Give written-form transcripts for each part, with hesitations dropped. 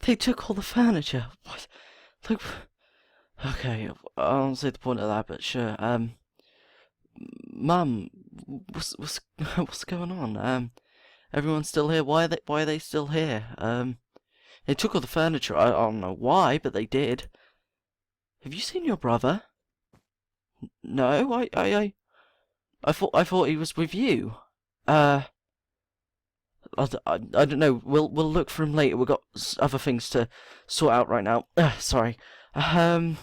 They took all the furniture. What? Look. Okay, I don't see the point of that, but sure. Mum, what's going on? Everyone's still here. Why are they still here? They took all the furniture. I don't know why, but they did. Have you seen your brother? No, I thought he was with you. Uh, I don't know. We'll look for him later. We've got other things to sort out right now. Sorry. Callum.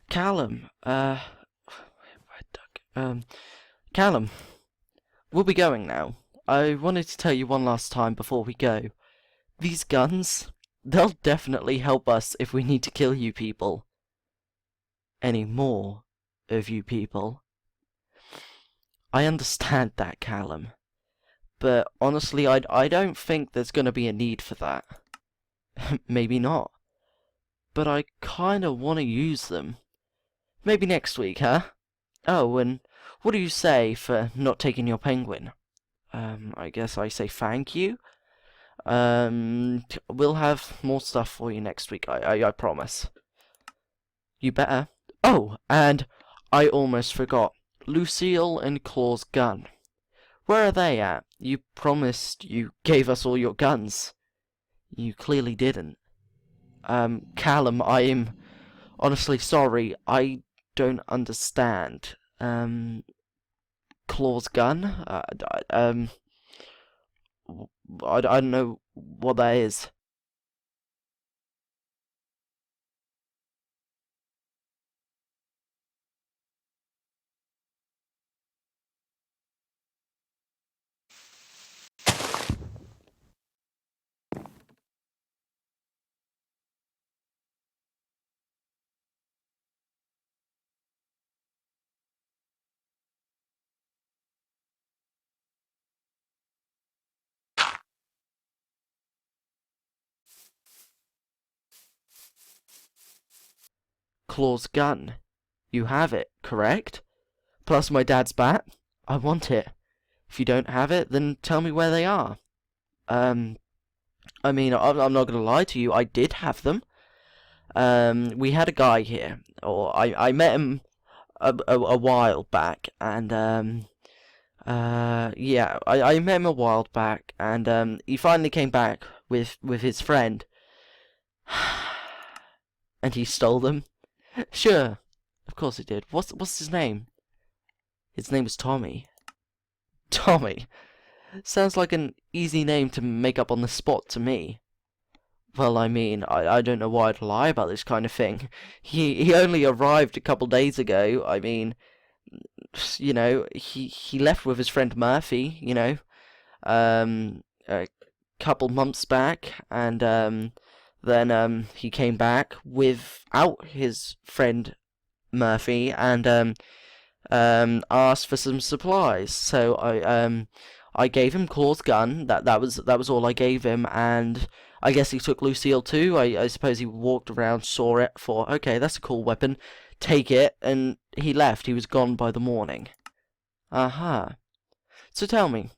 Callum. We'll be going now. I wanted to tell you one last time before we go. These guns, they'll definitely help us if we need to kill you people. Any more of you people. I understand that, Callum. But honestly, I don't think there's going to be a need for that. Maybe not. But I kind of want to use them. Maybe next week, huh? Oh, and what do you say for not taking your penguin? I guess I say thank you. We'll have more stuff for you next week, I promise. You better. Oh, and I almost forgot. Lucille and Claw's gun. Where are they at? You promised you gave us all your guns. You clearly didn't. Callum, I am honestly sorry. I don't understand. Claw's gun? I don't know what that is. Claw's gun. You have it, correct? Plus my dad's bat? I want it. If you don't have it, then tell me where they are. I mean, I'm not gonna lie to you, I did have them. We had a guy here, or I met him a while back, and, yeah, I met him a while back, and, he finally came back with his friend. And he stole them? Sure, of course he did. What's his name? His name was Tommy. Tommy? Sounds like an easy name to make up on the spot to me. Well, I mean, I don't know why I'd lie about this kind of thing. He only arrived a couple days ago. I mean, you know, he left with his friend Murphy, you know, a couple months back, and then he came back without his friend Murphy, and asked for some supplies. So I gave him Claw's gun. That was all I gave him, and I guess he took Lucille too. I suppose he walked around, saw it, thought, okay, that's a cool weapon, take it, and he left. He was gone by the morning. Aha. So tell me,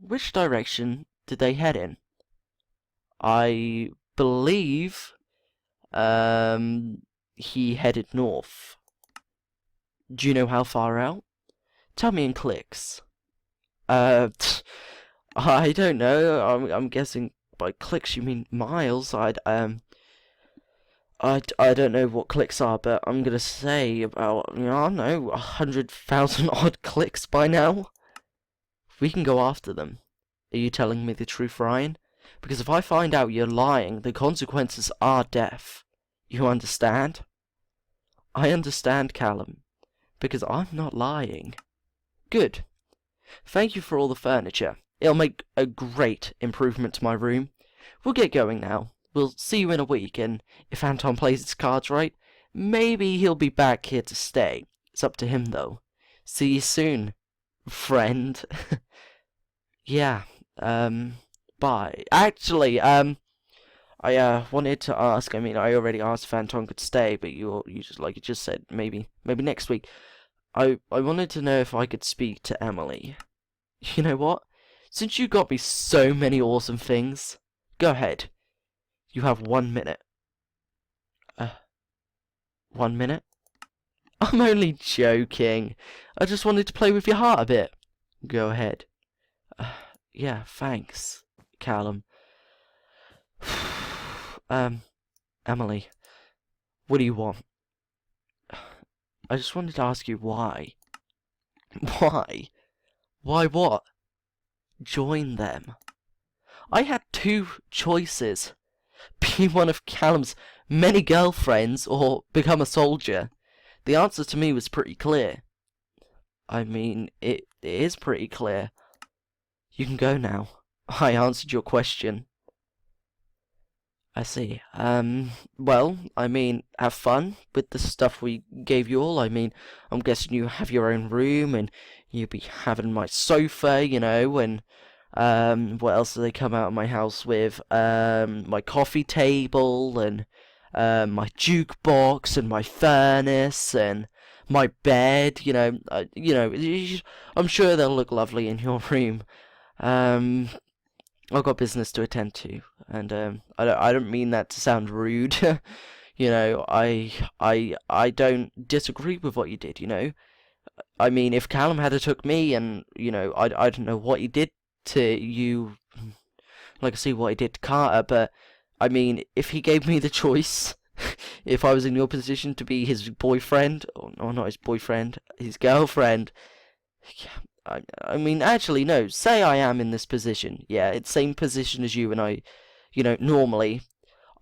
which direction did they head in? I believe he headed north. Do you know how far out? Tell me in clicks. I don't know. I'm guessing by clicks you mean miles. I don't know what clicks are, but I'm gonna say about, you know, I don't know, 100,000 odd clicks by now. We can go after them. Are you telling me the truth, Ryan? Because if I find out you're lying, the consequences are death. You understand? I understand, Callum. Because I'm not lying. Good. Thank you for all the furniture. It'll make a great improvement to my room. We'll get going now. We'll see you in a week, and if Anton plays his cards right, maybe he'll be back here to stay. It's up to him, though. See you soon, friend. Yeah, bye. Actually, I wanted to ask, I mean, I already asked if Anton could stay, but you just, like you just said, maybe next week. I wanted to know if I could speak to Emily. You know what? Since you got me so many awesome things, go ahead. You have 1 minute. 1 minute? I'm only joking. I just wanted to play with your heart a bit. Go ahead. Yeah, thanks, Callum. Emily, what do you want? I just wanted to ask you why. Why? Why what? Join them. I had two choices. Be one of Callum's many girlfriends or become a soldier. The answer to me was pretty clear. I mean, it is pretty clear. You can go now. I answered your question. I see. Well, I mean, have fun with the stuff we gave you all. I mean, I'm guessing you have your own room, and you'll be having my sofa, you know, and, what else do they come out of my house with? My coffee table, and, my jukebox, and my furnace, and my bed, I'm sure they'll look lovely in your room. I've got business to attend to, and I don't mean that to sound rude. I don't disagree with what you did. I mean, if Callum had took me, and I don't know what he did to you, like I see what he did to Carter, but I mean, if he gave me the choice, if I was in your position to be his boyfriend, or not his boyfriend, his girlfriend. Yeah, I mean, actually, no. Say I am in this position. Yeah, it's same position as you, and normally,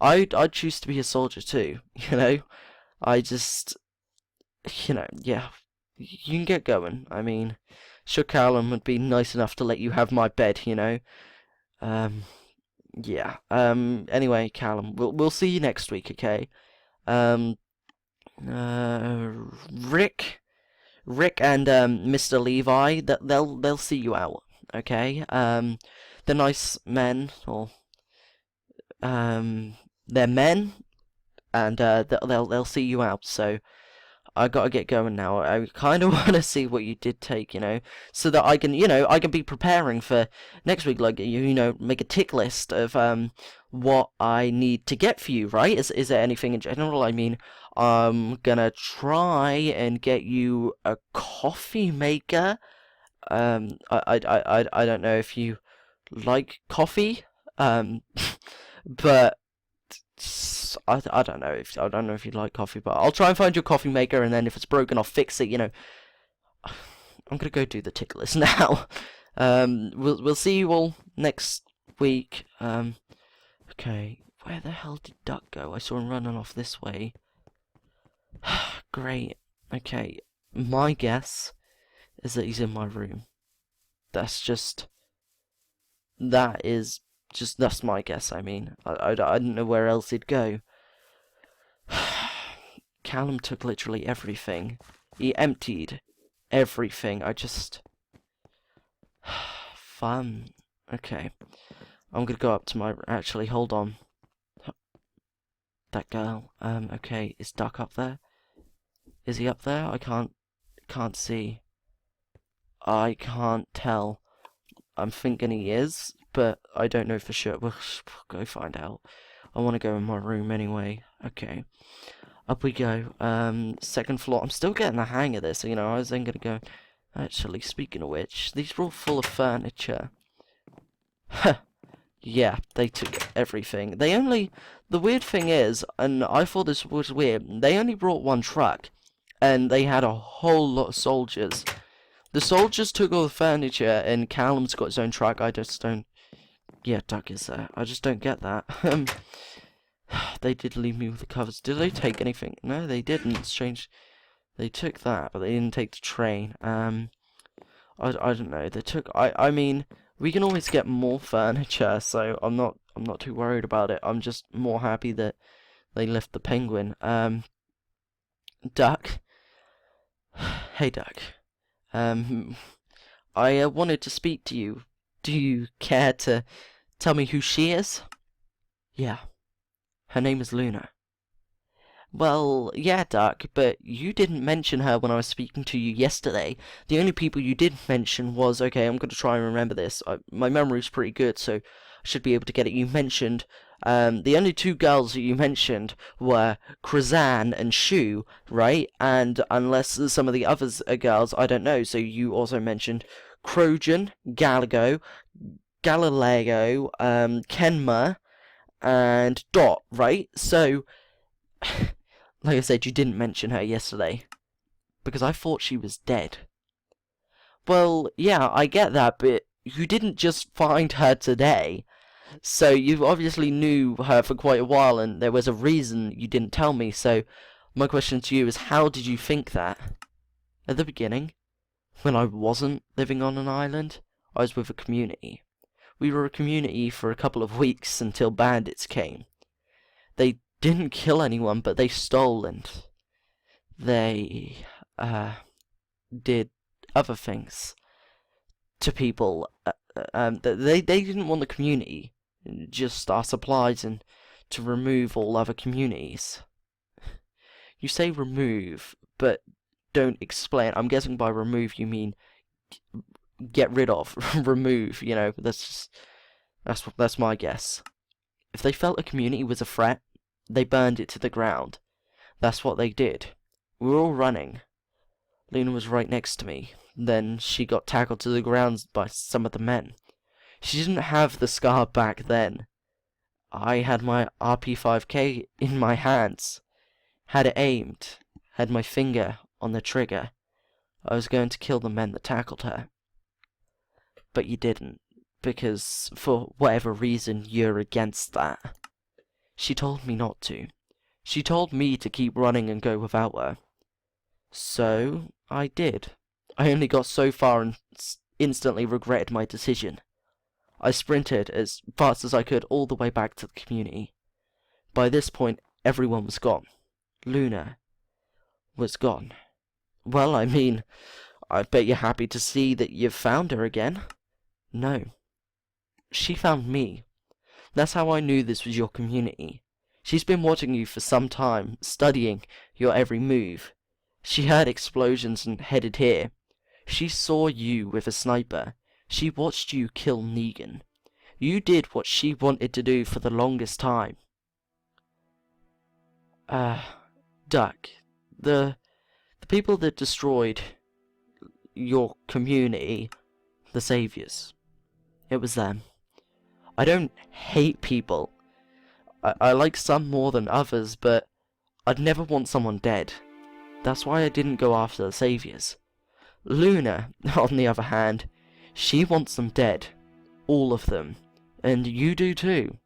I'd choose to be a soldier too. I just, yeah. You can get going. I mean, sure, Callum would be nice enough to let you have my bed. Yeah. Anyway, Callum, we'll see you next week, okay? Um. Rick. Rick and Mr. Levi, they'll see you out, okay? They're nice men, or they're men, and they'll see you out. So I gotta get going now. I kind of want to see what you did take, so that I can be preparing for next week. Like make a tick list of what I need to get for you. Right? Is there anything in general? I mean, I'm gonna try and get you a coffee maker. I don't know if you like coffee. But I don't know if you like coffee, but I'll try and find your coffee maker, and then if it's broken, I'll fix it. I'm gonna go do the tick list now. We'll see you all next week. Okay, where the hell did Duck go? I saw him running off this way. Great. Okay, my guess is that he's in my room. That's my guess. I mean, I don't know where else he'd go. Callum took literally everything. He emptied everything. Fun. Okay. I'm gonna go up to my... Actually, hold on. That girl. Okay, is Duck up there? Is he up there? I can't see. I can't tell. I'm thinking he is, but I don't know for sure. We'll go find out. I want to go in my room anyway. Okay. Up we go. Second floor. I'm still getting the hang of this. I was then gonna go... Actually, speaking of which, these are all full of furniture. Huh. Yeah, they took everything. The weird thing is, and I thought this was weird, they only brought one truck, and they had a whole lot of soldiers. The soldiers took all the furniture, and Callum's got his own truck. I just don't... Yeah, Doug is there. I just don't get that. They did leave me with the covers. Did they take anything? No, they didn't. Strange. They took that, but they didn't take the train. I don't know. They took... I mean... We can always get more furniture, so I'm not too worried about it. I'm just more happy that they left the penguin. Duck. Hey, Duck. I wanted to speak to you. Do you care to tell me who she is? Yeah. Her name is Luna. Well, yeah, Duck, but you didn't mention her when I was speaking to you yesterday. The only people you did mention was, okay, I'm going to try and remember this. My memory's pretty good, so I should be able to get it. You mentioned the only two girls that you mentioned were Krazan and Shu, right? And unless some of the others are girls, I don't know. So you also mentioned Trojan, Galileo, Kenma, and Dot, right? So, like I said, you didn't mention her yesterday because I thought she was dead. Well, yeah, I get that, but you didn't just find her today. So you obviously knew her for quite a while, and there was a reason you didn't tell me. So my question to you is, how did you think that? At the beginning, when I wasn't living on an island, I was with a community. We were a community for a couple of weeks until bandits came. They didn't kill anyone, but they stole and they did other things to people. They didn't want the community, just our supplies, and to remove all other communities. You say remove, but don't explain. I'm guessing by remove you mean get rid of, remove. You know, that's my guess. If they felt a community was a threat, they burned it to the ground. That's what they did. We were all running. Luna was right next to me. Then she got tackled to the ground by some of the men. She didn't have the scar back then. I had my RP5K in my hands, had it aimed, had my finger on the trigger. I was going to kill the men that tackled her. But you didn't, because for whatever reason you're against that. She told me not to. She told me to keep running and go without her. So I did. I only got so far and instantly regretted my decision. I sprinted as fast as I could all the way back to the community. By this point, everyone was gone. Luna was gone. Well, I mean, I bet you're happy to see that you've found her again. No. She found me. That's how I knew this was your community. She's been watching you for some time, studying your every move. She heard explosions and headed here. She saw you with a sniper. She watched you kill Negan. You did what she wanted to do for the longest time. Duck, the people that destroyed your community, the saviors, it was them. I don't hate people. I like some more than others, but I'd never want someone dead. That's why I didn't go after the saviors. Luna, on the other hand, she wants them dead. All of them. And you do too.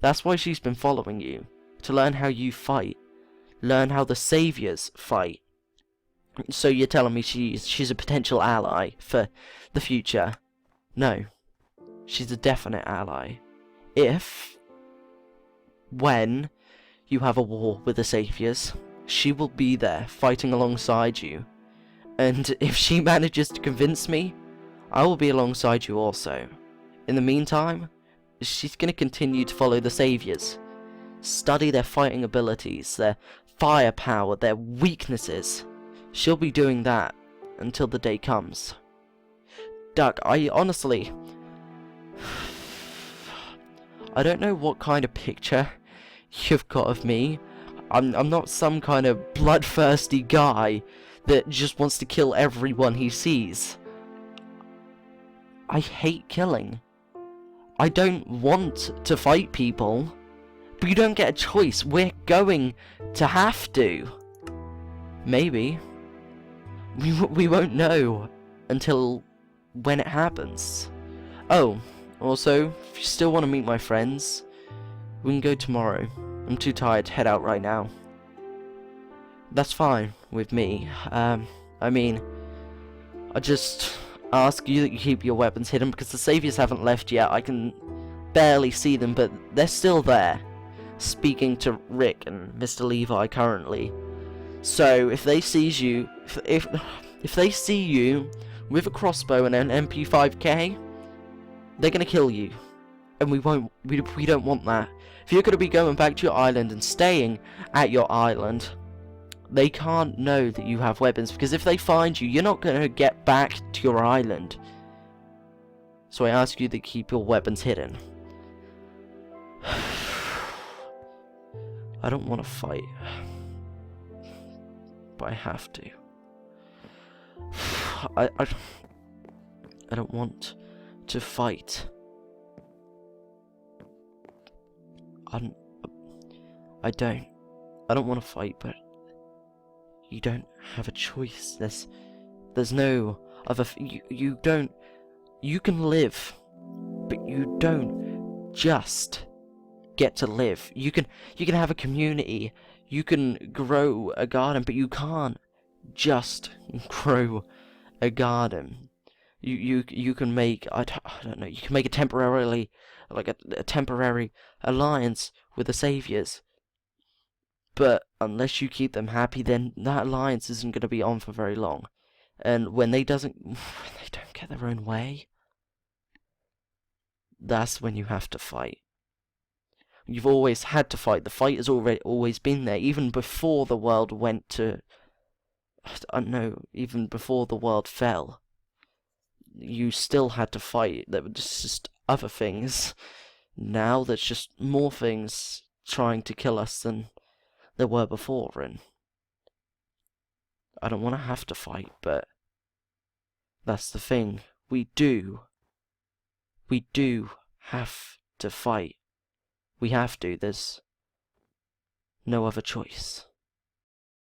That's why she's been following you. To learn how you fight. Learn how the saviors fight. So you're telling me she's a potential ally for the future? No. She's a definite ally. When you have a war with the saviors, she will be there fighting alongside you. And if she manages to convince me, I will be alongside you also. In the meantime, she's going to continue to follow the saviors. Study their fighting abilities, their firepower, their weaknesses. She'll be doing that until the day comes. Duck, I honestly... I don't know what kind of picture you've got of me. I'm not some kind of bloodthirsty guy that just wants to kill everyone he sees. I hate killing. I don't want to fight people, but you don't get a choice. We're going to have to. Maybe. We won't know until when it happens. Oh, also, if you still want to meet my friends, we can go tomorrow. I'm too tired to head out right now. That's fine with me. I mean, I just ask you that you keep your weapons hidden because the saviors haven't left yet. I can barely see them, but they're still there. Speaking to Rick and Mr. Levi currently. So if they sees you, if they see you with a crossbow and an MP5K, they're gonna kill you, and we don't want that. If you're gonna be going back to your island and staying at your island, they can't know that you have weapons, because if they find you, you're not gonna get back to your island. So I ask you to keep your weapons hidden. I don't want to fight, but I have to. I don't want to fight. I don't want to fight, but you don't have a choice. There's no other. You don't. You can live, but you don't just get to live. You can have a community. You can grow a garden, but you can't just grow a garden. You can make I don't know. You can make a temporary alliance with the saviors. But unless you keep them happy, then that alliance isn't going to be on for very long. And when they don't get their own way, that's when you have to fight. You've always had to fight. The fight has always been there, even before the world went to. I don't know, even before the world fell. You still had to fight. There were just other things. Now there's just more things trying to kill us than there were before, and I don't want to have to fight, but that's the thing. We do have to fight. We have to. There's no other choice.